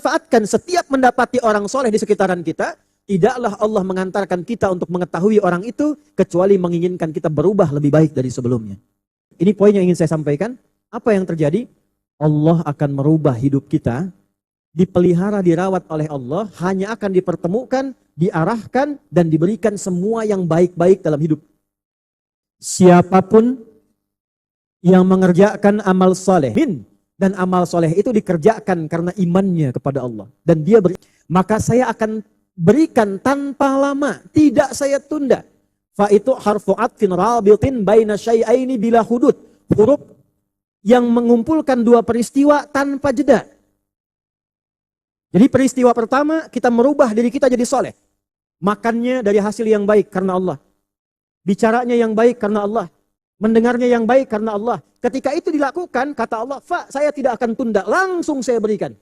manfaatkan setiap mendapati orang soleh di sekitaran kita, tidaklah Allah mengantarkan kita untuk mengetahui orang itu, kecuali menginginkan kita berubah lebih baik dari sebelumnya. Ini poin yang ingin saya sampaikan. Apa yang terjadi? Allah akan merubah hidup kita, dipelihara, dirawat oleh Allah, hanya akan dipertemukan, diarahkan, dan diberikan semua yang baik-baik dalam hidup. Siapapun yang mengerjakan amal soleh, dan amal soleh itu dikerjakan karena imannya kepada Allah, dan dia maka saya akan berikan tanpa lama, tidak saya tunda. Fa itu harfu atfin rabitin baina syai'aini bila hudud. Huruf yang mengumpulkan dua peristiwa tanpa jeda. Jadi peristiwa pertama, kita merubah diri kita jadi soleh. Makannya dari hasil yang baik karena Allah. Bicaranya yang baik karena Allah. Mendengarnya yang baik karena Allah. Ketika itu dilakukan, kata Allah, fa, saya tidak akan tunda, langsung saya berikan.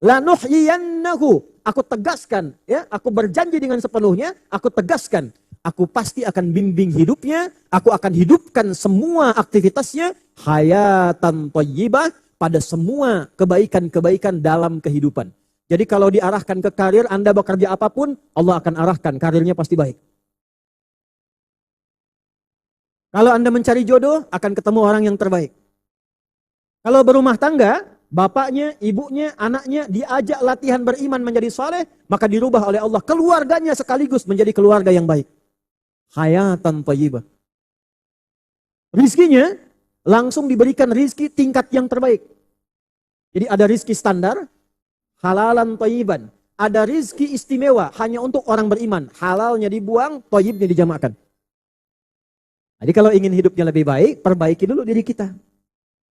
Lanuhyiyannahu, aku tegaskan, ya, aku berjanji dengan sepenuhnya, aku tegaskan, aku pasti akan bimbing hidupnya, aku akan hidupkan semua aktivitasnya, hayatan thayyibah, pada semua kebaikan-kebaikan dalam kehidupan. Jadi kalau diarahkan ke karir, Anda bekerja apapun, Allah akan arahkan, karirnya pasti baik. Kalau Anda mencari jodoh, akan ketemu orang yang terbaik. Kalau berumah tangga, bapaknya, ibunya, anaknya diajak latihan beriman menjadi saleh, maka dirubah oleh Allah. Keluarganya sekaligus menjadi keluarga yang baik. Hayatan thayyibah. Rizkinya langsung diberikan rizki tingkat yang terbaik. Jadi ada rizki standar, halalan thayyiban. Ada rizki istimewa, hanya untuk orang beriman. Halalnya dibuang, thayyibnya dijamakkan. Jadi kalau ingin hidupnya lebih baik, perbaiki dulu diri kita.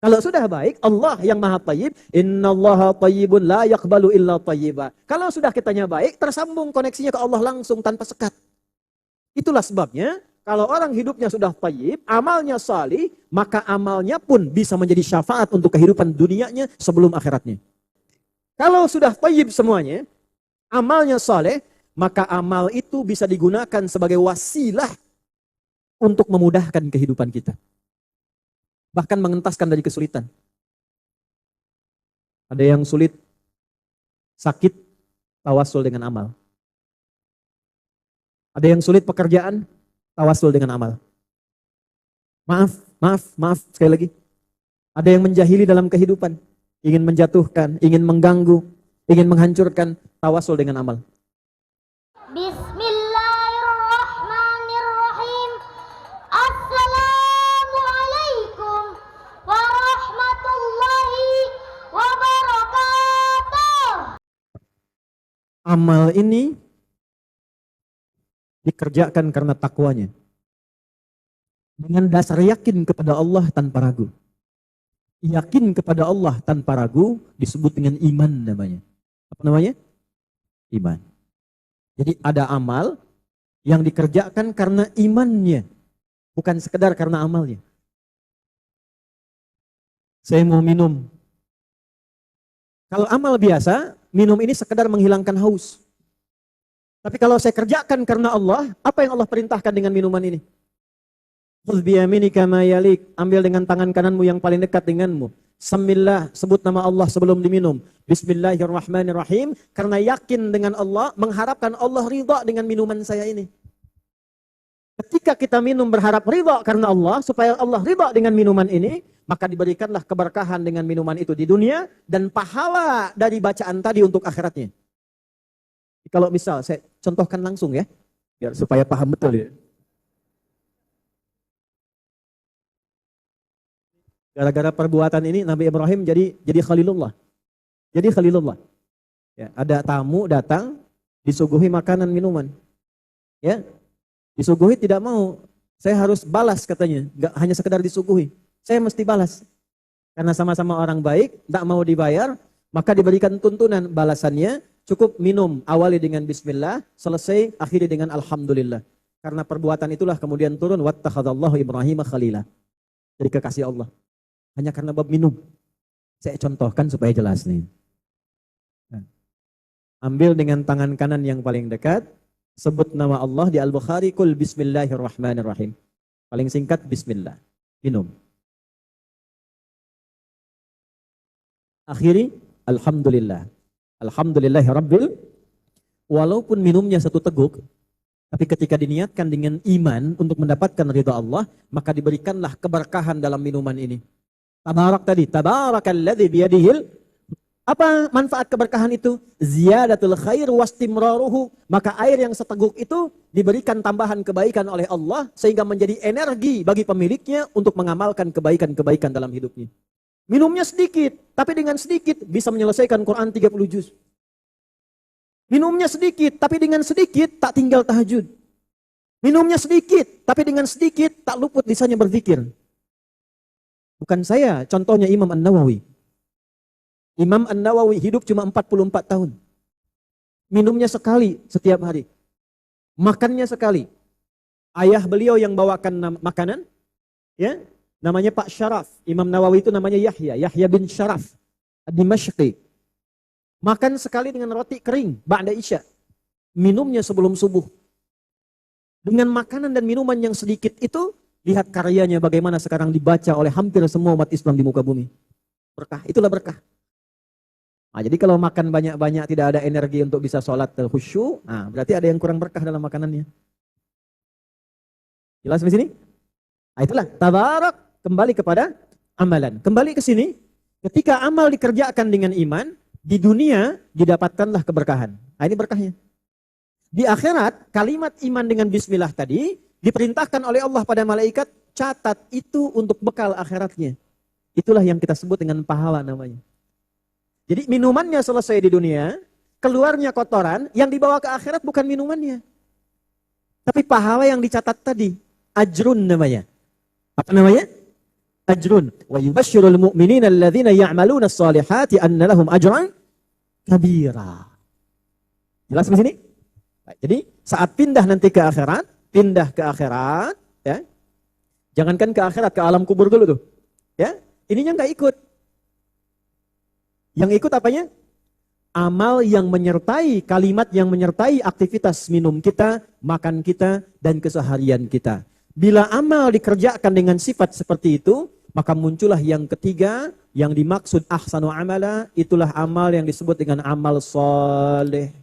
Kalau sudah baik, Allah yang maha thayyib, innallaha thayyibun la yaqbalu illa thayyiba. Kalau sudah kitanya baik, tersambung koneksinya ke Allah langsung tanpa sekat. Itulah sebabnya, kalau orang hidupnya sudah thayyib, amalnya salih, maka amalnya pun bisa menjadi syafaat untuk kehidupan dunianya sebelum akhiratnya. Kalau sudah thayyib semuanya, amalnya saleh, maka amal itu bisa digunakan sebagai wasilah untuk memudahkan kehidupan kita. Bahkan mengentaskan dari kesulitan. Ada yang sulit, sakit, tawasul dengan amal. Ada yang sulit pekerjaan, tawasul dengan amal. Maaf, sekali lagi. Ada yang menjahili dalam kehidupan, ingin menjatuhkan, ingin mengganggu, ingin menghancurkan, tawasul dengan amal. Bismillahirrahmanirrahim. Assalamualaikum warahmatullahi wabarakatuh. Amal ini dikerjakan karena takwanya. Dengan dasar yakin kepada Allah tanpa ragu. Yakin kepada Allah tanpa ragu disebut dengan iman namanya. Apa namanya? Iman. Jadi ada amal yang dikerjakan karena imannya, bukan sekedar karena amalnya. Saya mau minum. Kalau amal biasa, minum ini sekedar menghilangkan haus. Tapi kalau saya kerjakan karena Allah, apa yang Allah perintahkan dengan minuman ini? Khudh biyaminika ma yalik, ambil dengan tangan kananmu yang paling dekat denganmu. Samillah, sebut nama Allah sebelum diminum. Bismillahirrahmanirrahim. Karena yakin dengan Allah, mengharapkan Allah ridha dengan minuman saya ini. Ketika kita minum berharap ridha karena Allah, supaya Allah ridha dengan minuman ini, maka diberikanlah keberkahan dengan minuman itu di dunia, dan pahala dari bacaan tadi untuk akhiratnya. Kalau misal, saya contohkan langsung ya, biar supaya paham betul ya. Gara-gara perbuatan ini Nabi Ibrahim jadi Khalilullah. Jadi Khalilullah. Ya, ada tamu datang, disuguhi makanan minuman. Ya, disuguhi tidak mau. Saya harus balas katanya. Enggak hanya sekedar disuguhi. Saya mesti balas. Karena sama-sama orang baik, tidak mau dibayar, maka diberikan tuntunan balasannya. Cukup minum, awali dengan bismillah, selesai akhiri dengan alhamdulillah. Karena perbuatan itulah kemudian turun wattakhadallahu Ibrahim khalila. Jadi kekasih Allah. Hanya karena bab minum. Saya contohkan supaya jelas nih. Ambil dengan tangan kanan yang paling dekat, sebut nama Allah di Al-Bukhari, kul bismillahirrahmanirrahim. Paling singkat bismillah. Minum. Akhiri Alhamdulillah. Alhamdulillahirabbil. Walaupun minumnya satu teguk, tapi ketika diniatkan dengan iman untuk mendapatkan ridha Allah, maka diberikanlah keberkahan dalam minuman ini. Tabarak tadi, tabarakalladzi biyadihil. Apa manfaat keberkahan itu? Ziyadatul khair wastimraruhu. Maka air yang seteguk itu diberikan tambahan kebaikan oleh Allah sehingga menjadi energi bagi pemiliknya untuk mengamalkan kebaikan-kebaikan dalam hidupnya. Minumnya sedikit, tapi dengan sedikit bisa menyelesaikan Quran 30 juz. Minumnya sedikit, tapi dengan sedikit tak tinggal tahajud. Minumnya sedikit, tapi dengan sedikit tak luput lisannya berzikir. Bukan saya, contohnya Imam An-Nawawi. Imam An-Nawawi hidup cuma 44 tahun. Minumnya sekali setiap hari. Makannya sekali. Ayah beliau yang bawakan makanan, ya, namanya Pak Syaraf. Imam Nawawi itu namanya Yahya bin Syaraf Ad-Dimashqi. Makan sekali dengan roti kering, ba'da isya. Minumnya sebelum subuh. Dengan makanan dan minuman yang sedikit itu, lihat karyanya bagaimana sekarang dibaca oleh hampir semua umat Islam di muka bumi. Berkah, itulah berkah. Nah, jadi kalau makan banyak-banyak tidak ada energi untuk bisa sholat khusyuk, nah, berarti ada yang kurang berkah dalam makanannya. Jelas di sini? Nah, itulah tabarak, kembali kepada amalan. Kembali ke sini, ketika amal dikerjakan dengan iman, di dunia didapatkanlah keberkahan. Nah, ini berkahnya. Di akhirat, kalimat iman dengan bismillah tadi diperintahkan oleh Allah pada malaikat, catat itu untuk bekal akhiratnya. Itulah yang kita sebut dengan pahala namanya. Jadi minumannya selesai di dunia, keluarnya kotoran, yang dibawa ke akhirat bukan minumannya. Tapi pahala yang dicatat tadi, ajrun namanya. Apa namanya? Ajrun. Wa yubashshirul mu'minina alladzina ya'maluna as-salihati anna lahum ajran kabira. Jelas di sini? Baik, jadi saat pindah nanti ke akhirat, ya. Jangankan ke akhirat, ke alam kubur dulu tuh. Ya, ininya enggak ikut. Yang ikut apanya? Amal yang menyertai, kalimat yang menyertai aktivitas minum kita, makan kita, dan keseharian kita. Bila amal dikerjakan dengan sifat seperti itu, maka muncullah yang ketiga, yang dimaksud ahsanu amala, itulah amal yang disebut dengan amal soleh.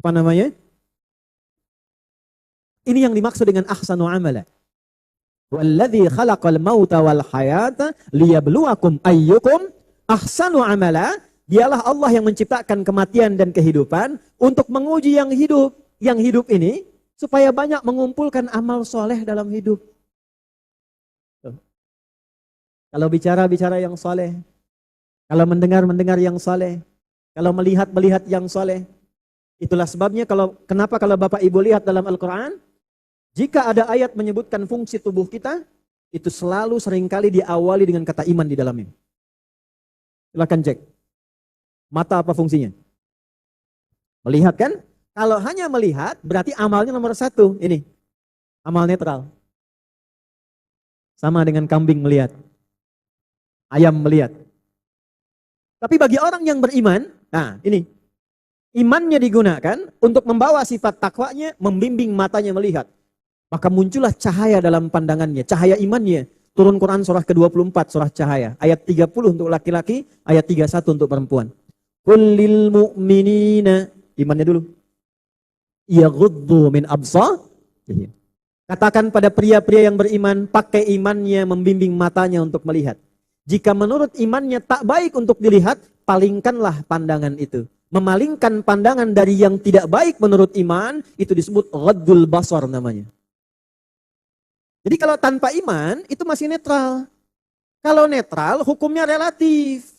Apa namanya? Ini yang dimaksud dengan ahsanu amala. Walladzi khalaqal mauta wal hayata liyabluwakum ayyukum ahsanu amala. Dialah Allah yang menciptakan kematian dan kehidupan untuk menguji yang hidup. Yang hidup ini supaya banyak mengumpulkan amal soleh dalam hidup. Kalau bicara yang soleh, kalau mendengar yang soleh, kalau melihat yang soleh. Itulah sebabnya kenapa kalau Bapak Ibu lihat dalam Al-Quran, jika ada ayat menyebutkan fungsi tubuh kita, itu selalu seringkali diawali dengan kata iman di dalamnya. Silakan cek. Mata apa fungsinya? Melihat kan? Kalau hanya melihat, berarti amalnya nomor 1. Ini. Amal netral. Sama dengan kambing melihat. Ayam melihat. Tapi bagi orang yang beriman, nah ini. Imannya digunakan untuk membawa sifat takwanya, membimbing matanya melihat. Maka muncullah cahaya dalam pandangannya, cahaya imannya. Turun Quran surah ke-24, surah cahaya. Ayat 30 untuk laki-laki, ayat 31 untuk perempuan. Kullil mu'minina, imannya dulu. Yaghuddu min absarihim. Katakan pada pria-pria yang beriman, pakai imannya membimbing matanya untuk melihat. Jika menurut imannya tak baik untuk dilihat, palingkanlah pandangan itu. Memalingkan pandangan dari yang tidak baik menurut iman, itu disebut ghaddul basar namanya. Jadi kalau tanpa iman, itu masih netral. Kalau netral, hukumnya relatif.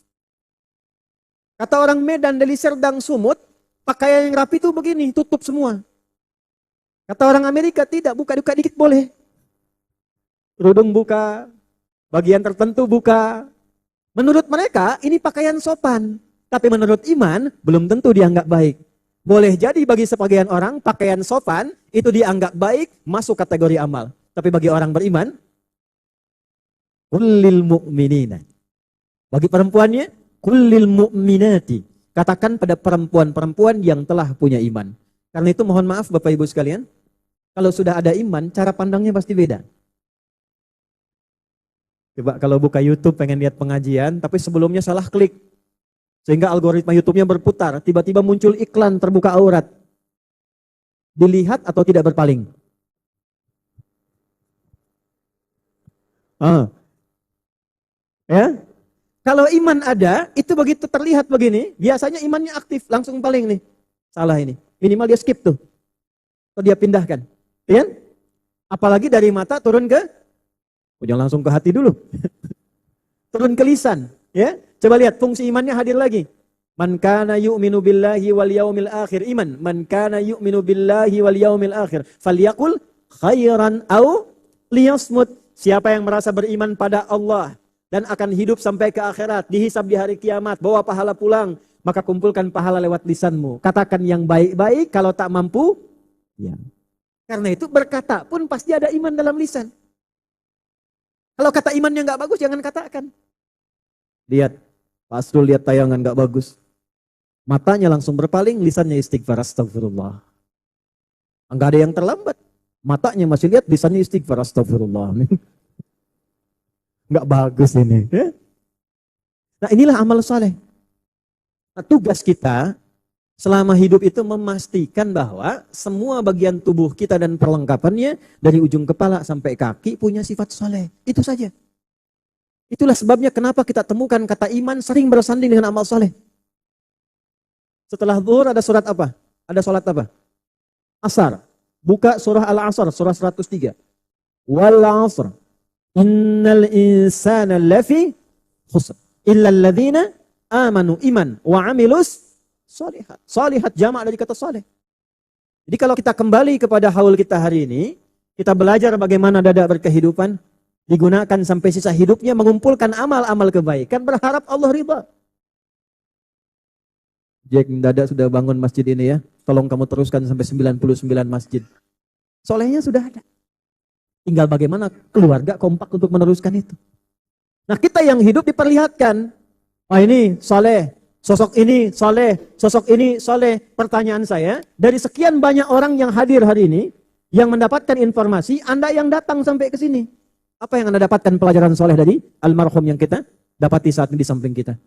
Kata orang Medan, Deli Serdang, Sumut, pakaian yang rapi itu begini, tutup semua. Kata orang Amerika, tidak, buka-buka dikit boleh. Kerudung buka, bagian tertentu buka. Menurut mereka, ini pakaian sopan. Tapi menurut iman, belum tentu dianggap baik. Boleh jadi bagi sebagian orang, pakaian sopan itu dianggap baik, masuk kategori amal. Tapi bagi orang beriman, kullil mu'minina. Bagi perempuannya, kullil mu'minati. Katakan pada perempuan-perempuan yang telah punya iman. Karena itu mohon maaf Bapak Ibu sekalian, kalau sudah ada iman, cara pandangnya pasti beda. Coba kalau buka YouTube pengen lihat pengajian, tapi sebelumnya salah klik. Sehingga algoritma YouTube-nya berputar, tiba-tiba muncul iklan terbuka aurat. Dilihat atau tidak berpaling? Ya. Kalau iman ada, itu begitu terlihat begini, biasanya imannya aktif, langsung paling nih. Salah ini. Minimal dia skip tuh. Atau dia pindahkan. Ya? Apalagi dari mata turun ke, jangan langsung ke hati dulu. Turun ke lisan. Ya? Coba lihat fungsi imannya hadir lagi. Man kana yu'minu billahi wal yaumil akhir. Iman. Man kana yu'minu billahi wal yaumil akhir. Falyakul khairan au liyasmut. Siapa yang merasa beriman pada Allah dan akan hidup sampai ke akhirat, dihisab di hari kiamat, bawa pahala pulang, maka kumpulkan pahala lewat lisanmu. Katakan yang baik-baik, kalau tak mampu, ya. Karena itu berkata pun pasti ada iman dalam lisan. Kalau kata imannya nggak bagus, jangan katakan. Lihat, Pak Asrul lihat tayangan nggak bagus. Matanya langsung berpaling, lisannya istighfar, astagfirullah. Enggak ada yang terlambat. Matanya masih lihat, lisannya istighfar, astagfirullah. Nggak bagus ini. Nah inilah amal soleh. Nah, tugas kita selama hidup itu memastikan bahwa semua bagian tubuh kita dan perlengkapannya dari ujung kepala sampai kaki punya sifat soleh. Itu saja. Itulah sebabnya kenapa kita temukan kata iman sering bersanding dengan amal soleh. Setelah zuhur ada surat apa? Ada sholat apa? Asar. Buka surah Al-Asr, surah 103. Wal asr. Innal insana lafi khusr illa alladhina amanu iman wa amilus shalihat. Shalihat jamak dari kata saleh. Jadi kalau kita kembali kepada haul kita hari ini, kita belajar bagaimana dada berkehidupan, digunakan sampai sisa hidupnya mengumpulkan amal-amal kebaikan, berharap Allah ridha. Jack, dada sudah bangun masjid ini ya. Tolong kamu teruskan sampai 99 masjid. Solehnya sudah ada. Tinggal bagaimana keluarga kompak untuk meneruskan itu. Nah kita yang hidup diperlihatkan. Oh ini soleh, sosok ini soleh, sosok ini soleh. Pertanyaan saya, dari sekian banyak orang yang hadir hari ini, yang mendapatkan informasi, Anda yang datang sampai ke sini. Apa yang Anda dapatkan pelajaran soleh dari almarhum yang kita dapati saat ini di samping kita?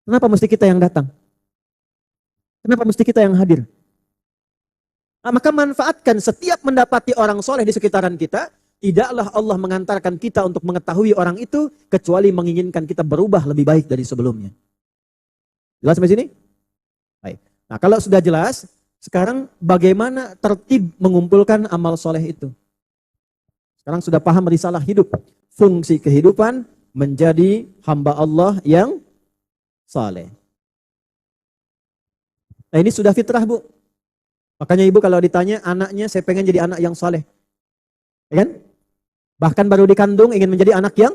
Kenapa mesti kita yang datang? Kenapa mesti kita yang hadir? Nah, maka manfaatkan setiap mendapati orang soleh di sekitaran kita, tidaklah Allah mengantarkan kita untuk mengetahui orang itu, kecuali menginginkan kita berubah lebih baik dari sebelumnya. Jelas sampai sini? Baik. Nah kalau sudah jelas, sekarang bagaimana tertib mengumpulkan amal soleh itu? Sekarang sudah paham risalah hidup. Fungsi kehidupan menjadi hamba Allah yang soleh. Nah ini sudah fitrah Bu. Makanya ibu kalau ditanya anaknya saya pengen jadi anak yang soleh. Ya kan? Bahkan baru dikandung ingin menjadi anak yang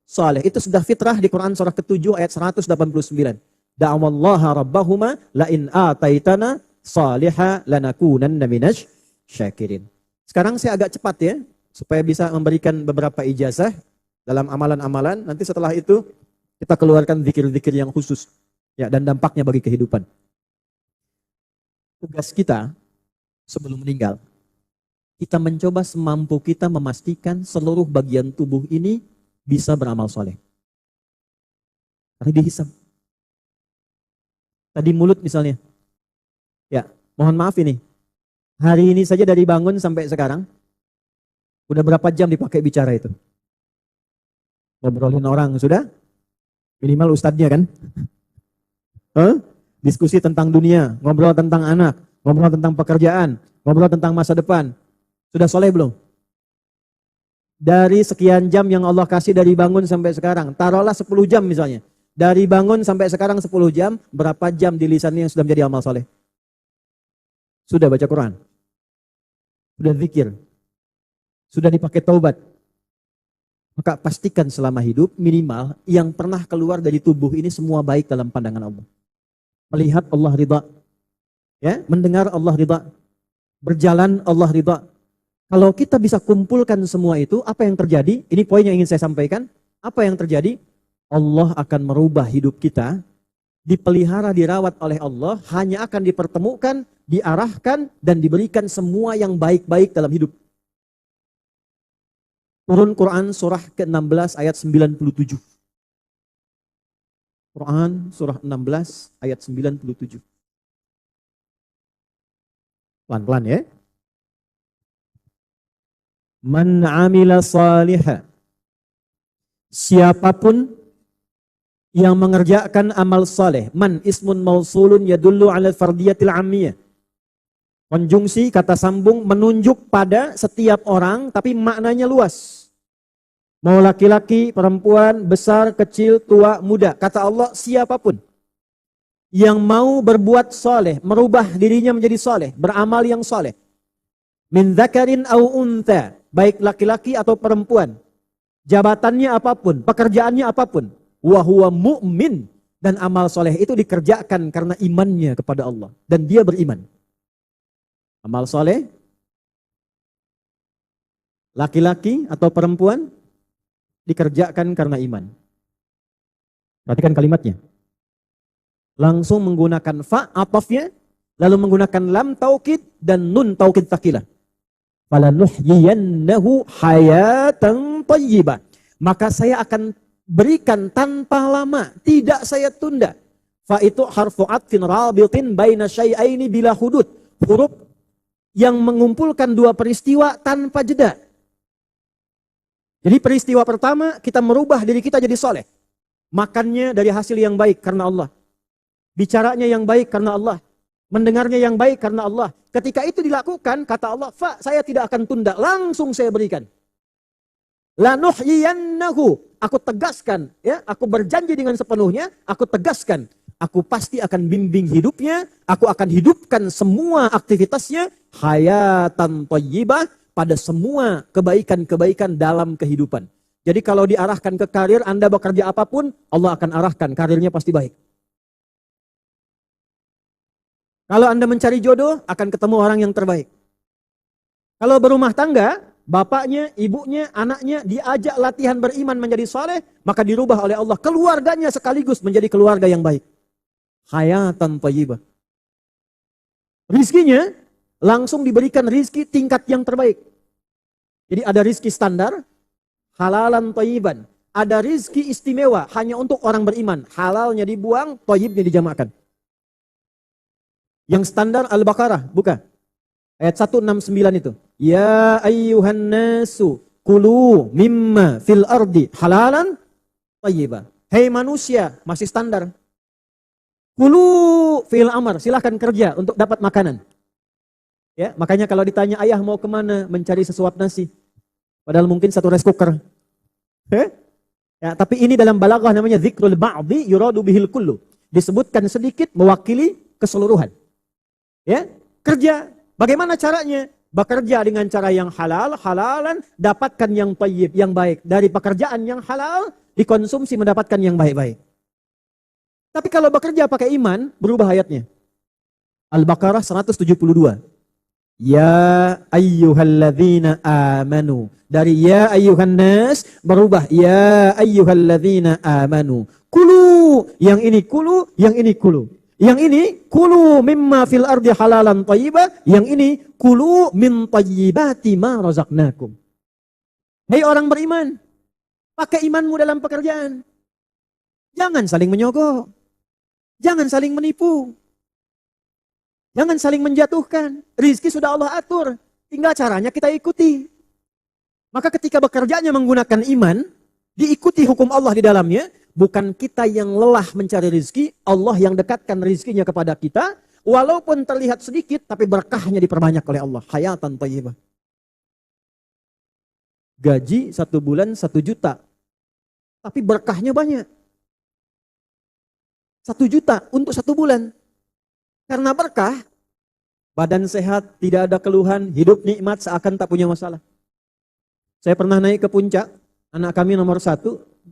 soleh. Itu sudah fitrah di Quran surah ke-7 ayat 189. Da'awallaha rabbahuma la'in ataitana saliha lanakunanna minasy syakirin. Sekarang saya agak cepat ya, supaya bisa memberikan beberapa ijazah dalam amalan-amalan. Nanti setelah itu kita keluarkan zikir-zikir yang khusus ya dan dampaknya bagi kehidupan. Tugas kita sebelum meninggal, kita mencoba semampu kita memastikan seluruh bagian tubuh ini bisa beramal soleh. Karena dihisab. Tadi mulut misalnya. Ya, mohon maaf ini. Hari ini saja dari bangun sampai sekarang, udah berapa jam dipakai bicara itu? Ngobrolin orang sudah? Minimal ustadznya kan? Diskusi tentang dunia, ngobrol tentang anak, ngobrol tentang pekerjaan, ngobrol tentang masa depan. Sudah soleh belum? Dari sekian jam yang Allah kasih dari bangun sampai sekarang, taruhlah 10 jam misalnya. Dari bangun sampai sekarang 10 jam, berapa jam di lisannya yang sudah menjadi amal soleh? Sudah baca Quran? Sudah zikir? Sudah dipakai taubat? Maka pastikan selama hidup minimal yang pernah keluar dari tubuh ini semua baik dalam pandangan Allah. Melihat Allah ridha, ya, mendengar Allah ridha, berjalan Allah ridha. Kalau kita bisa kumpulkan semua itu, apa yang terjadi? Ini poin yang ingin saya sampaikan. Apa yang terjadi? Allah akan merubah hidup kita, dipelihara, dirawat oleh Allah, hanya akan dipertemukan, diarahkan, dan diberikan semua yang baik-baik dalam hidup. Turun Quran surah ke-16 ayat 97. Quran surah 16 ayat 97. Pelan-pelan ya. Man amila salihah. Siapapun yang mengerjakan amal saleh. Man ismun mausulun yadullu ala fardiyatil ammiyah. Konjungsi kata sambung menunjuk pada setiap orang tapi maknanya luas. Mau laki-laki, perempuan, besar, kecil, tua, muda. Kata Allah siapapun yang mau berbuat soleh, merubah dirinya menjadi soleh, beramal yang soleh. Min dzakarin au untha, baik laki-laki atau perempuan. Jabatannya apapun, pekerjaannya apapun. Wa huwa mu'min, dan amal soleh itu dikerjakan karena imannya kepada Allah. Dan dia beriman. Amal soleh, laki-laki atau perempuan, dikerjakan karena iman. Perhatikan kalimatnya. Langsung menggunakan fa atafnya, lalu menggunakan lam taukid dan nun taukid tsakilah. Falanuhyiyannahu hayatan thayyibah. Maka saya akan berikan tanpa lama, tidak saya tunda. Fa itu harfu atfin rabitin baina syai'aini bila hudud. Huruf yang mengumpulkan dua peristiwa tanpa jeda. Jadi peristiwa pertama, kita merubah diri kita jadi soleh. Makannya dari hasil yang baik karena Allah. Bicaranya yang baik karena Allah. Mendengarnya yang baik karena Allah. Ketika itu dilakukan, kata Allah, fa, saya tidak akan tunda. Langsung saya berikan. Lanuhyiyannahu. Aku tegaskan, ya, aku berjanji dengan sepenuhnya, aku tegaskan. Aku pasti akan bimbing hidupnya, aku akan hidupkan semua aktivitasnya, hayatan thayyibah, pada semua kebaikan-kebaikan dalam kehidupan. Jadi kalau diarahkan ke karir, Anda bekerja apapun, Allah akan arahkan, karirnya pasti baik. Kalau Anda mencari jodoh, akan ketemu orang yang terbaik. Kalau berumah tangga, bapaknya, ibunya, anaknya diajak latihan beriman menjadi saleh, maka dirubah oleh Allah. Keluarganya sekaligus menjadi keluarga yang baik. Hayatan thayyibah. Rizkinya langsung diberikan rizki tingkat yang terbaik. Jadi ada rizki standar, halalan thayyiban. Ada rizki istimewa hanya untuk orang beriman. Halalnya dibuang, thayyibnya dijamakkan. Yang standar Al-Baqarah, buka. Ayat 169 itu. Ya ayyuhan nasu kulu mimma fil ardi halalan thayyiban. Hei manusia, masih standar. Kulu fil amar, silahkan kerja untuk dapat makanan. Ya, makanya kalau ditanya ayah mau kemana mencari sesuap nasi, padahal mungkin satu rice cooker. Ya, tapi ini dalam balaghah namanya dzikrul ba'di yuradu bihil kullu. Disebutkan sedikit mewakili keseluruhan. Ya, kerja. Bagaimana caranya? Bekerja dengan cara yang halal, halalan, dapatkan yang thayyib, yang baik. Dari pekerjaan yang halal, dikonsumsi mendapatkan yang baik-baik. Tapi kalau bekerja pakai iman, berubah ayatnya. Al-Baqarah 172. Ya ayyuhalladzina amanu. Dari ya ayyuhan nas berubah ya ayyuhalladzina amanu. Kulu, yang ini kulu, yang ini kulu. Yang ini kulu mimma fil ardi halalan thayyiba, yang ini kulu min thayyibati ma razaqnakum. Hei orang beriman, pakai imanmu dalam pekerjaan. Jangan saling menyogok. Jangan saling menipu. Jangan saling menjatuhkan. Rizki sudah Allah atur. Tinggal caranya kita ikuti. Maka ketika bekerjanya menggunakan iman, diikuti hukum Allah di dalamnya, bukan kita yang lelah mencari rizki, Allah yang dekatkan rizkinya kepada kita, walaupun terlihat sedikit, tapi berkahnya diperbanyak oleh Allah. Hayatan thayyibah. Gaji 1 bulan 1 juta, tapi berkahnya banyak. 1 juta untuk 1 bulan. Karena berkah, badan sehat, tidak ada keluhan, hidup nikmat seakan tak punya masalah. Saya pernah naik ke puncak, anak kami nomor 1,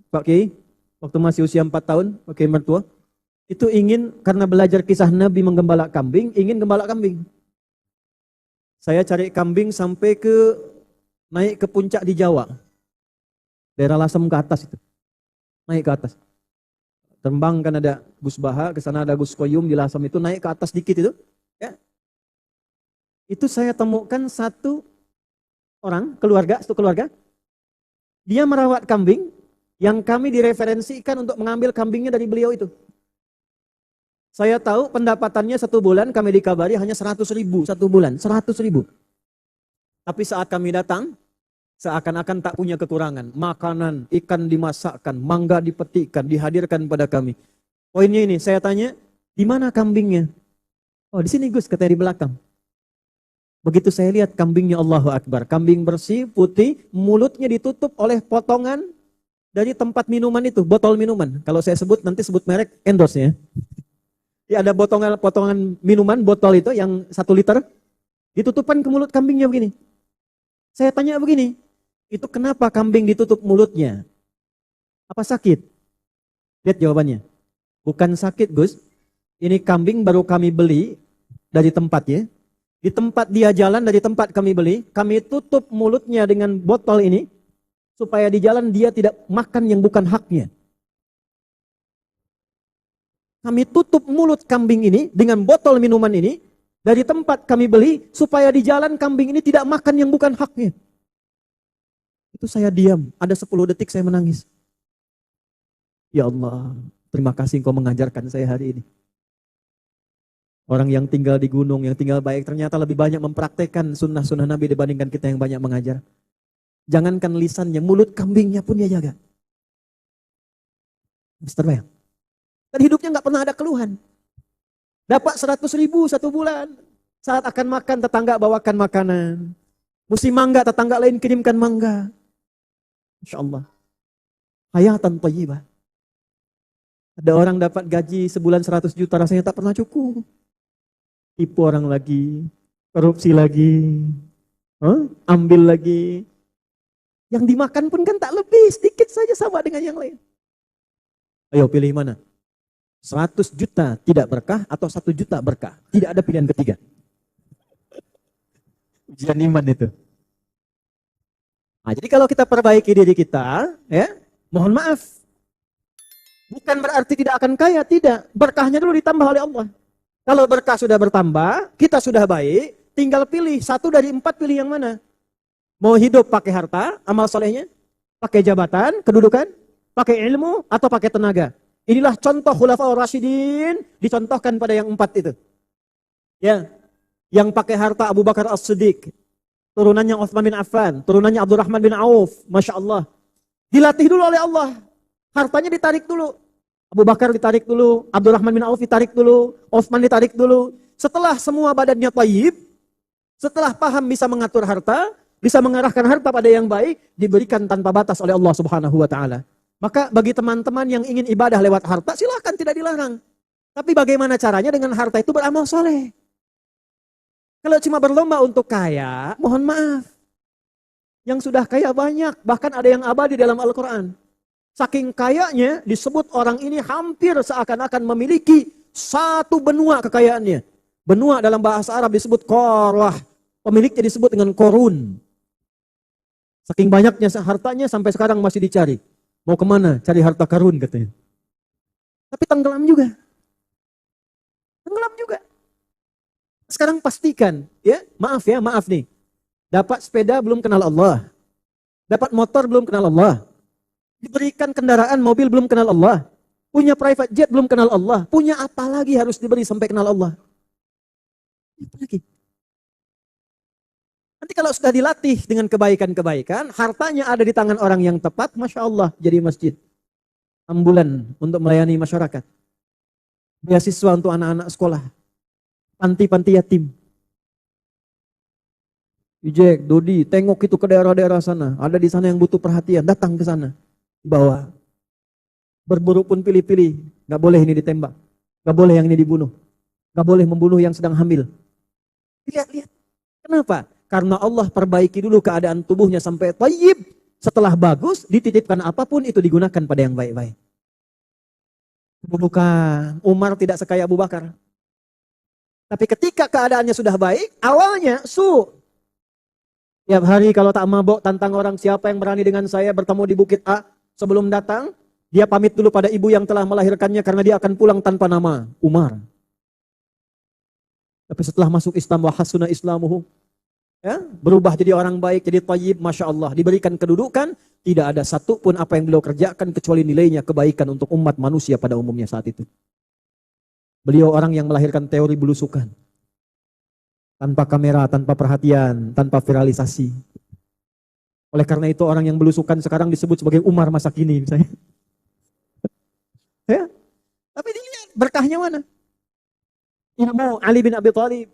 Pak Kiai, waktu masih usia 4 tahun, Pak Kiai mertua, itu ingin karena belajar kisah Nabi menggembala kambing, ingin gembala kambing. Saya cari kambing sampai naik ke puncak di Jawa, daerah Lasem ke atas itu, naik ke atas. Terbang kan ada Gus Baha, ke sana ada Gus Koyum di Lasem itu, naik ke atas dikit itu, ya. Itu saya temukan satu orang, satu keluarga, Dia merawat kambing yang kami direferensikan untuk mengambil kambingnya dari beliau itu. Saya tahu pendapatannya 1 bulan kami dikabari hanya 100.000 1 bulan, 100.000. Tapi saat kami datang, seakan-akan tak punya kekurangan. Makanan, ikan dimasakkan, mangga dipetikkan, dihadirkan pada kami. Poinnya ini, saya tanya, di mana kambingnya? Oh, di sini Gus, katanya di belakang. Begitu saya lihat kambingnya, Allahu Akbar. Kambing bersih, putih, mulutnya ditutup oleh potongan dari tempat minuman itu, botol minuman. Kalau saya sebut, nanti sebut merek, endorse ya. Ya, ada potongan minuman, botol itu yang 1 liter, ditutupkan ke mulut kambingnya begini. Saya tanya begini, itu kenapa kambing ditutup mulutnya? Apa sakit? Lihat jawabannya. Bukan sakit Gus, ini kambing baru kami beli dari tempat ya. Di tempat dia jalan, dari tempat kami beli, kami tutup mulutnya dengan botol ini, supaya di jalan dia tidak makan yang bukan haknya. Kami tutup mulut kambing ini dengan botol minuman ini, dari tempat kami beli, supaya di jalan kambing ini tidak makan yang bukan haknya. Itu saya diam, ada 10 detik saya menangis. Ya Allah, terima kasih Engkau mengajarkan saya hari ini. Orang yang tinggal di gunung, yang tinggal baik, ternyata lebih banyak mempraktekkan sunnah-sunnah Nabi dibandingkan kita yang banyak mengajar. Jangankan lisannya, mulut kambingnya pun dia jaga. Terbayang. Dan hidupnya nggak pernah ada keluhan. Dapat 100.000 1 bulan. Saat akan makan, tetangga bawakan makanan. Musim mangga, tetangga lain kirimkan mangga. Insya Allah. Hayatan thayyibah. Ada orang dapat gaji sebulan 100 juta, rasanya tak pernah cukup. Tipu orang lagi, korupsi lagi, ambil lagi. Yang dimakan pun kan tak lebih, sedikit saja sama dengan yang lain. Ayo pilih mana? 100 juta tidak berkah atau 1 juta berkah? Tidak ada pilihan ketiga. Ujian iman itu. Nah, jadi kalau kita perbaiki diri kita, ya, mohon maaf. Bukan berarti tidak akan kaya, tidak. Berkahnya dulu ditambah oleh Allah. Kalau berkah sudah bertambah, kita sudah baik, tinggal pilih 1 dari 4, pilih yang mana? Mau hidup pakai harta, amal solehnya, pakai jabatan, kedudukan, pakai ilmu, atau pakai tenaga. Inilah contoh Khulafaur Rasyidin, dicontohkan pada yang 4 itu. Ya, yang pakai harta Abu Bakar As-Siddiq, turunannya Utsman bin Affan, turunannya Abdurrahman bin Auf, Masya Allah. Dilatih dulu oleh Allah, hartanya ditarik dulu. Abu Bakar ditarik dulu, Abdurrahman bin Auf ditarik dulu, Utsman ditarik dulu. Setelah semua badannya thayyib, setelah paham bisa mengatur harta, bisa mengarahkan harta pada yang baik, diberikan tanpa batas oleh Allah Subhanahu wa taala. Maka bagi teman-teman yang ingin ibadah lewat harta, silakan, tidak dilarang. Tapi bagaimana caranya dengan harta itu beramal soleh? Kalau cuma berlomba untuk kaya, mohon maaf. Yang sudah kaya banyak, bahkan ada yang abadi dalam Al-Quran. Saking kayanya disebut orang ini hampir seakan-akan memiliki 1 benua kekayaannya. Benua dalam bahasa Arab disebut korwah. Pemiliknya disebut dengan korun. Saking banyaknya hartanya sampai sekarang masih dicari. Mau kemana? Cari harta karun katanya. Tapi tenggelam juga. Tenggelam juga. Sekarang pastikan, ya, maaf nih. Dapat sepeda belum kenal Allah. Dapat motor belum kenal Allah. Diberikan kendaraan mobil belum kenal Allah. Punya private jet belum kenal Allah. Punya apa lagi harus diberi sampai kenal Allah? Apa lagi? Nanti kalau sudah dilatih dengan kebaikan-kebaikan, hartanya ada di tangan orang yang tepat, Masya Allah, jadi masjid. Ambulan untuk melayani masyarakat. Beasiswa untuk anak-anak sekolah. Panti-panti yatim. Ijek, Dodi, tengok itu ke daerah-daerah sana. Ada di sana yang butuh perhatian, datang ke sana. Bawa. Berburu pun pilih-pilih. Gak boleh ini ditembak. Gak boleh yang ini dibunuh. Gak boleh membunuh yang sedang hamil. Lihat-lihat. Kenapa? Karena Allah perbaiki dulu keadaan tubuhnya sampai thayyib. Setelah bagus, dititipkan apapun itu digunakan pada yang baik-baik. Bukan, Umar tidak sekaya Abu Bakar. Tapi ketika keadaannya sudah baik, awalnya tiap hari kalau tak mabok tantang orang, siapa yang berani dengan saya bertemu di Bukit A. Sebelum datang, dia pamit dulu pada ibu yang telah melahirkannya karena dia akan pulang tanpa nama, Umar. Tapi setelah masuk Islam, wa hasuna islamuhu, Ya, berubah jadi orang baik, jadi thayyib, Masya Allah. Diberikan kedudukan, tidak ada satu pun apa yang beliau kerjakan kecuali nilainya kebaikan untuk umat manusia pada umumnya saat itu. Beliau orang yang melahirkan teori belusukan. Tanpa kamera, tanpa perhatian, tanpa viralisasi. Oleh karena itu orang yang belusukan sekarang disebut sebagai Umar masa kini misalnya. Ya, tapi dilihat berkahnya mana? Ilmu Ali bin Abi Thalib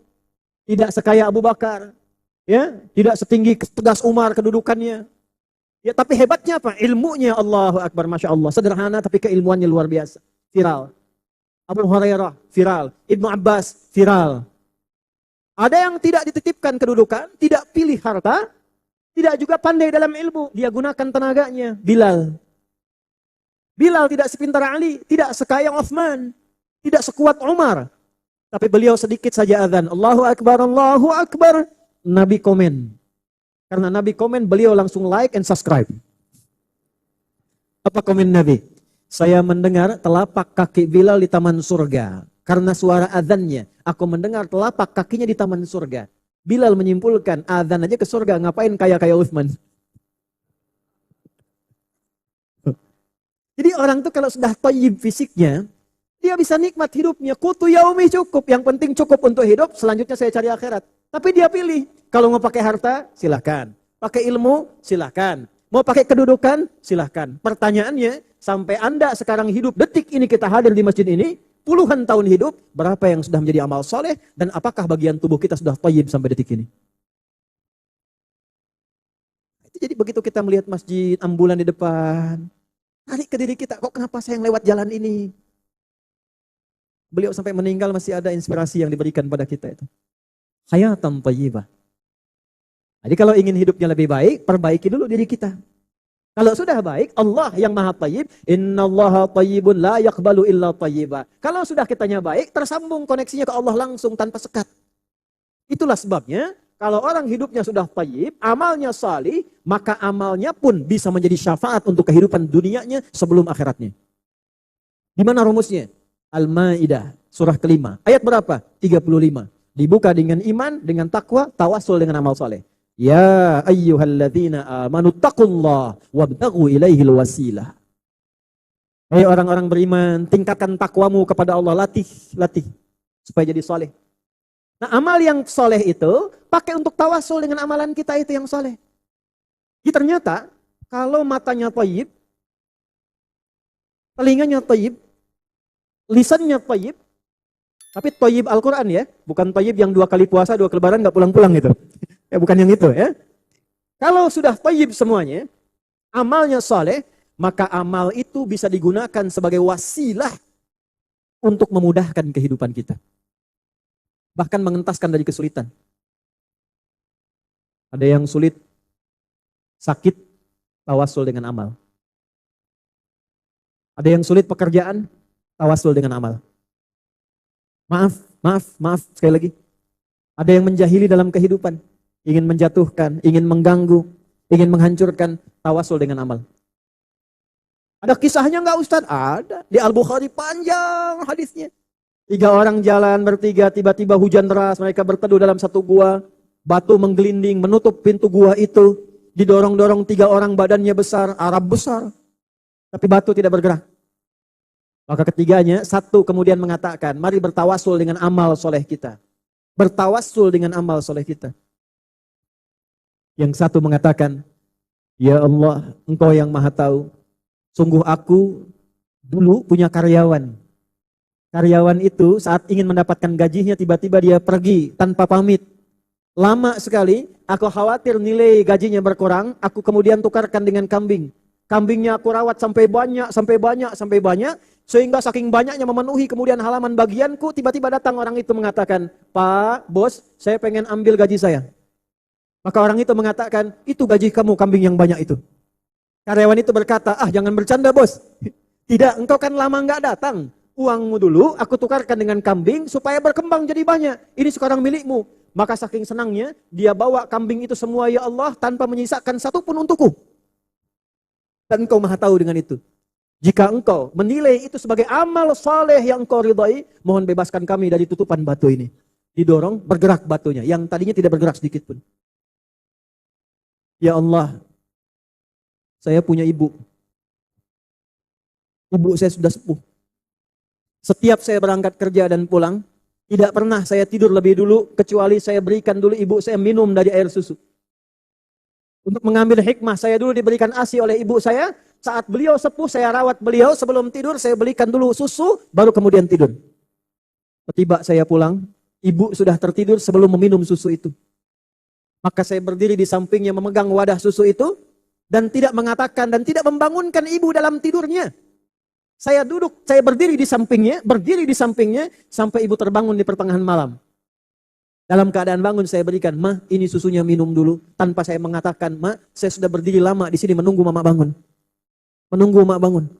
tidak sekaya Abu Bakar. Ya, tidak setinggi tegas Umar kedudukannya. Ya, tapi hebatnya apa? Ilmunya, Allahu Akbar, Masya Allah. Sederhana tapi keilmuannya luar biasa. Viral. Abu Hurairah, viral. Ibnu Abbas, viral. Ada yang tidak dititipkan kedudukan, tidak pilih harta, tidak juga pandai dalam ilmu. Dia gunakan tenaganya. Bilal. Bilal tidak sepintar Ali, tidak sekaya Uthman, tidak sekuat Umar. Tapi beliau sedikit saja azan. Allahu Akbar, Allahu Akbar. Nabi komen. Karena Nabi komen, beliau langsung like and subscribe. Apa komen Nabi? Saya mendengar telapak kaki Bilal di taman surga. Karena suara azannya, aku mendengar telapak kakinya di taman surga. Bilal menyimpulkan, azan aja ke surga, ngapain kaya-kaya Uthman? Jadi orang tuh kalau sudah thayyib fisiknya, dia bisa nikmat hidupnya. Qutu yaumi cukup, yang penting cukup untuk hidup, selanjutnya saya cari akhirat. Tapi dia pilih, kalau mau pakai harta, silahkan. Pakai ilmu, silahkan. Mau pakai kedudukan, silahkan. Pertanyaannya, sampai Anda sekarang hidup, detik ini kita hadir di masjid ini, puluhan tahun hidup, berapa yang sudah menjadi amal soleh, dan apakah bagian tubuh kita sudah thayyib sampai detik ini? Jadi begitu kita melihat masjid, ambulan di depan, tarik ke diri kita, kok kenapa saya yang lewat jalan ini? Beliau sampai meninggal masih ada inspirasi yang diberikan pada kita itu. Hayatan thayyibah. Jadi kalau ingin hidupnya lebih baik, perbaiki dulu diri kita. Kalau sudah baik, Allah yang maha thayyib, innallaha thayyibun la yaqbalu illa thayyiba. Kalau sudah kitanya baik, tersambung koneksinya ke Allah langsung tanpa sekat. Itulah sebabnya, kalau orang hidupnya sudah thayyib, amalnya salih, maka amalnya pun bisa menjadi syafaat untuk kehidupan dunianya sebelum akhiratnya. Di mana rumusnya? Al-Maidah, surah kelima. Ayat berapa? 35. Dibuka dengan iman, dengan takwa, tawasul dengan amal soleh. Ya ayyuhalladzina amanu taqullah wabtaghu ilaihil wasilah. Hai orang-orang beriman, tingkatkan takwamu kepada Allah, latih supaya jadi soleh. Nah, amal yang soleh itu pakai untuk tawasul dengan amalan kita itu yang soleh. Jadi ternyata kalau matanya thayyib, telinganya thayyib, lisannya thayyib, tapi thayyib Al-Quran ya, bukan thayyib yang 2 kali puasa, 2 kali lebaran gak pulang-pulang gitu. Ya bukan yang itu ya. Kalau sudah thayyib semuanya, amalnya soleh, maka amal itu bisa digunakan sebagai wasilah untuk memudahkan kehidupan kita. Bahkan mengentaskan dari kesulitan. Ada yang sulit, sakit, tawasul dengan amal. Ada yang sulit pekerjaan, tawasul dengan amal. Maaf, sekali lagi. Ada yang menjahili dalam kehidupan, ingin menjatuhkan, ingin mengganggu, ingin menghancurkan, tawasul dengan amal. Ada kisahnya enggak Ustaz? Ada. Di Al-Bukhari panjang hadisnya. 3 orang jalan bertiga, tiba-tiba hujan deras, mereka berteduh dalam satu gua, batu menggelinding, menutup pintu gua itu, didorong-dorong 3 orang badannya besar, Arab besar, tapi batu tidak bergerak. Maka ketiganya, satu kemudian mengatakan, mari bertawasul dengan amal soleh kita. Bertawasul dengan amal soleh kita. Yang satu mengatakan, ya Allah, Engkau yang maha tahu, sungguh aku dulu punya karyawan. Karyawan itu saat ingin mendapatkan gajinya, tiba-tiba dia pergi tanpa pamit. Lama sekali, aku khawatir nilai gajinya berkurang, aku kemudian tukarkan dengan kambing. Kambingnya aku rawat sampai banyak, sehingga saking banyaknya memenuhi kemudian halaman bagianku, tiba-tiba datang orang itu mengatakan, Pak, bos, saya pengen ambil gaji saya. Maka orang itu mengatakan, itu gaji kamu, kambing yang banyak itu. Karyawan itu berkata, jangan bercanda bos. Tidak, engkau kan lama nggak datang. Uangmu dulu, aku tukarkan dengan kambing supaya berkembang jadi banyak. Ini sekarang milikmu. Maka saking senangnya, dia bawa kambing itu semua ya Allah, tanpa menyisakan satu pun untukku. Dan engkau maha tahu dengan itu. Jika engkau menilai itu sebagai amal saleh yang engkau ridhai, mohon bebaskan kami dari tutupan batu ini. Didorong, bergerak batunya. Yang tadinya tidak bergerak sedikit pun. Ya Allah, saya punya ibu. Ibu saya sudah sepuh. Setiap saya berangkat kerja dan pulang, tidak pernah saya tidur lebih dulu, kecuali saya berikan dulu ibu saya minum dari air susu. Untuk mengambil hikmah, saya dulu diberikan ASI oleh ibu saya. Saat beliau sepuh, saya rawat beliau. Sebelum tidur, saya belikan dulu susu, baru kemudian tidur. Tiba saya pulang, ibu sudah tertidur sebelum meminum susu itu. Maka saya berdiri di sampingnya memegang wadah susu itu, dan tidak mengatakan dan tidak membangunkan ibu dalam tidurnya. Saya duduk, saya berdiri di sampingnya, sampai ibu terbangun di pertengahan malam. Dalam keadaan bangun saya berikan, "Ma, ini susunya, minum dulu." Tanpa saya mengatakan, "Ma, saya sudah berdiri lama di sini menunggu mama bangun." Menunggu mak bangun.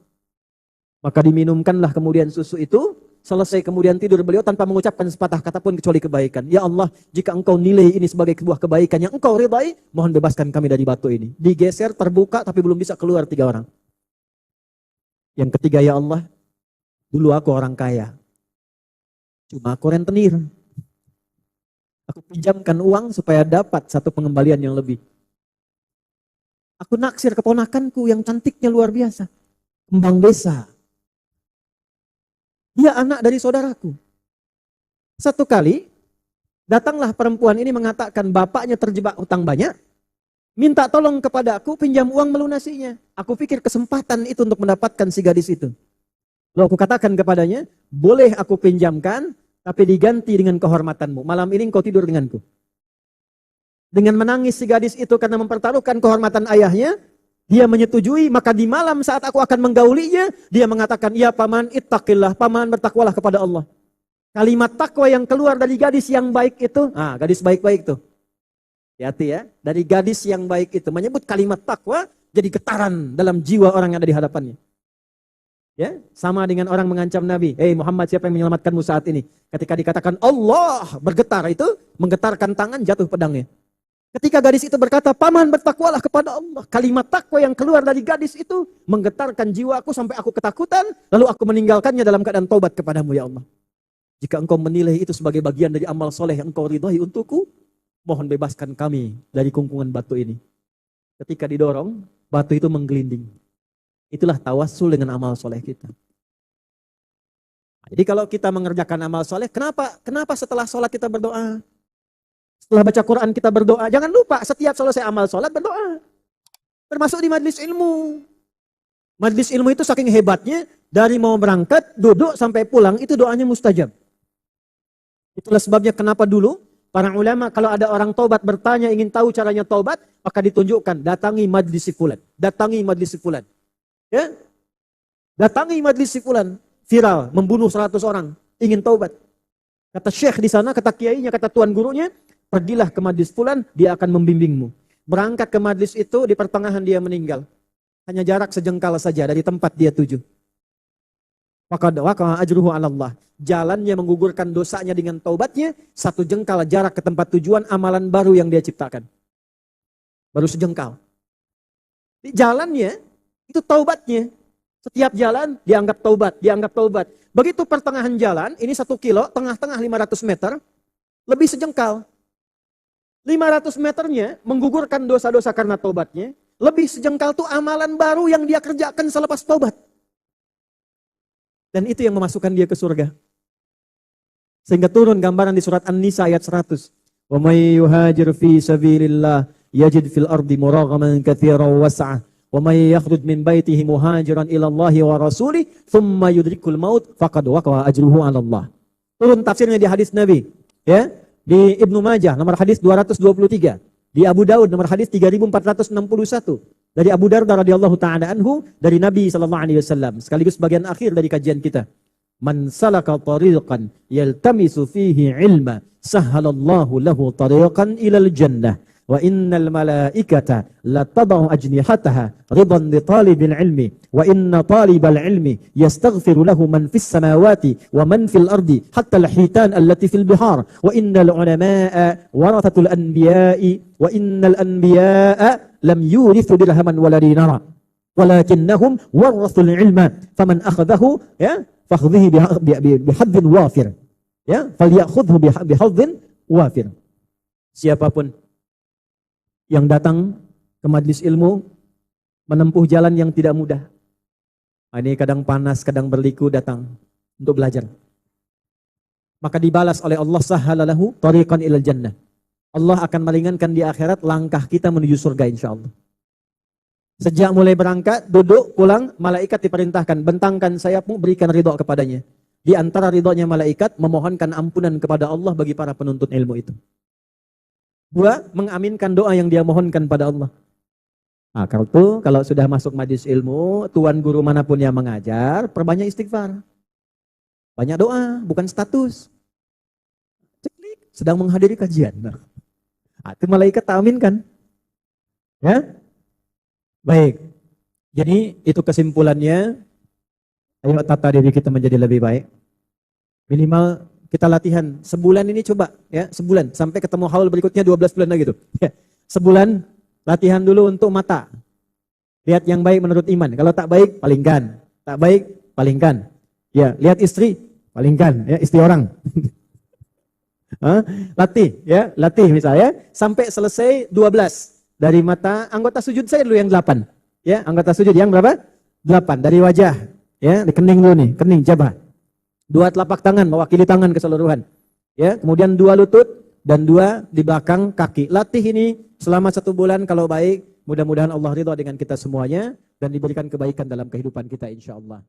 Maka diminumkanlah kemudian susu itu, selesai kemudian tidur beliau tanpa mengucapkan sepatah kata pun kecuali kebaikan. Ya Allah, jika engkau nilai ini sebagai sebuah kebaikan yang engkau ridai, mohon bebaskan kami dari batu ini. Digeser, terbuka, tapi belum bisa keluar 3 orang. Yang ketiga, ya Allah, dulu aku orang kaya. Cuma aku rentenir. Aku pinjamkan uang supaya dapat satu pengembalian yang lebih. Aku naksir keponakanku yang cantiknya luar biasa. Kembang desa. Dia anak dari saudaraku. Satu kali, datanglah perempuan ini mengatakan bapaknya terjebak utang banyak. Minta tolong kepada aku, pinjam uang melunasinya. Aku pikir kesempatan itu untuk mendapatkan si gadis itu. Lalu aku katakan kepadanya, boleh aku pinjamkan, tapi diganti dengan kehormatanmu. Malam ini engkau tidur denganku. Dengan menangis si gadis itu karena mempertaruhkan kehormatan ayahnya, dia menyetujui. Maka di malam saat aku akan menggaulinya, dia mengatakan, ya paman, ittaqillah, paman bertakwalah kepada Allah. Kalimat takwa yang keluar dari gadis yang baik itu, gadis baik-baik tuh. Hati-hati ya, dari gadis yang baik itu menyebut kalimat takwa, jadi getaran dalam jiwa orang yang ada di hadapannya. Ya, sama dengan orang mengancam Nabi, Muhammad, siapa yang menyelamatkanmu saat ini? Ketika dikatakan Allah, bergetar itu, menggetarkan tangan, jatuh pedangnya. Ketika gadis itu berkata, paman bertakwalah kepada Allah. Kalimat takwa yang keluar dari gadis itu menggetarkan jiwaku sampai aku ketakutan, lalu aku meninggalkannya dalam keadaan taubat kepadamu ya Allah. Jika engkau menilai itu sebagai bagian dari amal soleh yang engkau ridhai untukku, mohon bebaskan kami dari kungkungan batu ini. Ketika didorong, batu itu menggelinding. Itulah tawassul dengan amal soleh kita. Jadi kalau kita mengerjakan amal soleh, kenapa setelah sholat kita berdoa? Setelah baca Quran kita berdoa. Jangan lupa setiap selesai amal sholat berdoa. Termasuk di majlis ilmu. Majlis ilmu itu saking hebatnya, dari mau berangkat, duduk sampai pulang, itu doanya mustajab. Itulah sebabnya kenapa dulu para ulama kalau ada orang taubat bertanya ingin tahu caranya taubat, maka ditunjukkan, datangi majlis si fulan. Datangi majlis si fulan. Ya? Datangi majlis si fulan. Viral, membunuh 100 orang. Ingin taubat. Kata syekh di sana, kata kiainya, kata tuan gurunya, pergilah ke majlis fulan, dia akan membimbingmu. Berangkat ke majlis itu, di pertengahan dia meninggal. Hanya jarak sejengkal saja dari tempat dia tuju. Maka ajruhu 'ala Allah. Jalannya menggugurkan dosanya dengan taubatnya, 1 jengkal jarak ke tempat tujuan amalan baru yang dia ciptakan. Baru sejengkal. Di jalannya, itu taubatnya. Setiap jalan dianggap taubat. Begitu pertengahan jalan, ini 1 kilo, tengah-tengah 500 meter, lebih sejengkal. 500 meternya menggugurkan dosa-dosa karena taubatnya, lebih sejengkal tuh amalan baru yang dia kerjakan selepas taubat. Dan itu yang memasukkan dia ke surga. Sehingga turun gambaran di surat An-Nisa ayat 100. Wa may yuhajir fi sabilillah yajid fil ardi muraghaman katsiran was'ah. Wa may yakhruj min baitihi muhajiran ila Allah wa rasulih thumma yudrikul maut faqad waqa'a ajruhu 'ala Allah. Turun tafsirnya di hadis Nabi, ya. Di Ibnu Majah nomor hadis 223, di Abu Daud nomor hadis 3461. Dari Abu Darda radhiyallahu ta'ala anhu, dari Nabi sallallahu alaihi wasallam, sekaligus bagian akhir dari kajian kita. Man salaka tariqan yaltamisu fihi ilma, sahhalallahu lahu tariqan ilal jannah. Wa innal malaikata la tad'u ajnihataha ridan li talibil ilmi wa inna talibal ilmi yastaghfiru lahu man fis samawati wa man fil ardi hatta al hitan allati fil bihar wa innal ulama'a warathatul anbiya'i wa innal anbiya'a lam yurithu dirhaman wala dinara walakinnahum warathul ilma faman akhadahu fakhudhihi bihadzin wafir falyakhudhu bihadzin wafir. Siapapun yang datang ke majelis ilmu, menempuh jalan yang tidak mudah. Ini kadang panas, kadang berliku datang untuk belajar. Maka dibalas oleh Allah, sahhalalahu tariqan ilal jannah. Allah akan meringankan di akhirat langkah kita menuju surga insyaallah. Sejak mulai berangkat, duduk, pulang, malaikat diperintahkan, bentangkan sayapmu, berikan ridho kepadanya. Di antara ridhonya malaikat, memohonkan ampunan kepada Allah bagi para penuntut ilmu itu. 2, mengaminkan doa yang dia mohonkan pada Allah. Nah, kalau sudah masuk majelis ilmu, tuan guru manapun yang mengajar, perbanyak istighfar. Banyak doa, bukan status. Ceklik, sedang menghadiri kajian. Nah, itu malaikat tak aminkan. Ya? Baik. Jadi itu kesimpulannya. Ayo tata diri kita menjadi lebih baik. Minimal kita latihan sebulan ini, coba ya, sebulan sampai ketemu haul berikutnya 12 bulan lagi tuh. Ya, sebulan latihan dulu untuk mata. Lihat yang baik menurut iman. Kalau tak baik, palingkan. Tak baik, palingkan. Ya, lihat istri, palingkan. Ya, istri orang. Latih, ya, latih misalnya sampai selesai 12 dari mata. Anggota sujud saya dulu yang 8. Ya, anggota sujud yang berapa? 8 dari wajah. Ya, di kening dulu nih, kening jabah. 2 telapak tangan mewakili tangan keseluruhan. Ya, kemudian 2 lutut dan 2 di belakang kaki. Latih ini selama 1 bulan, kalau baik, mudah-mudahan Allah ridha dengan kita semuanya dan diberikan kebaikan dalam kehidupan kita insyaallah.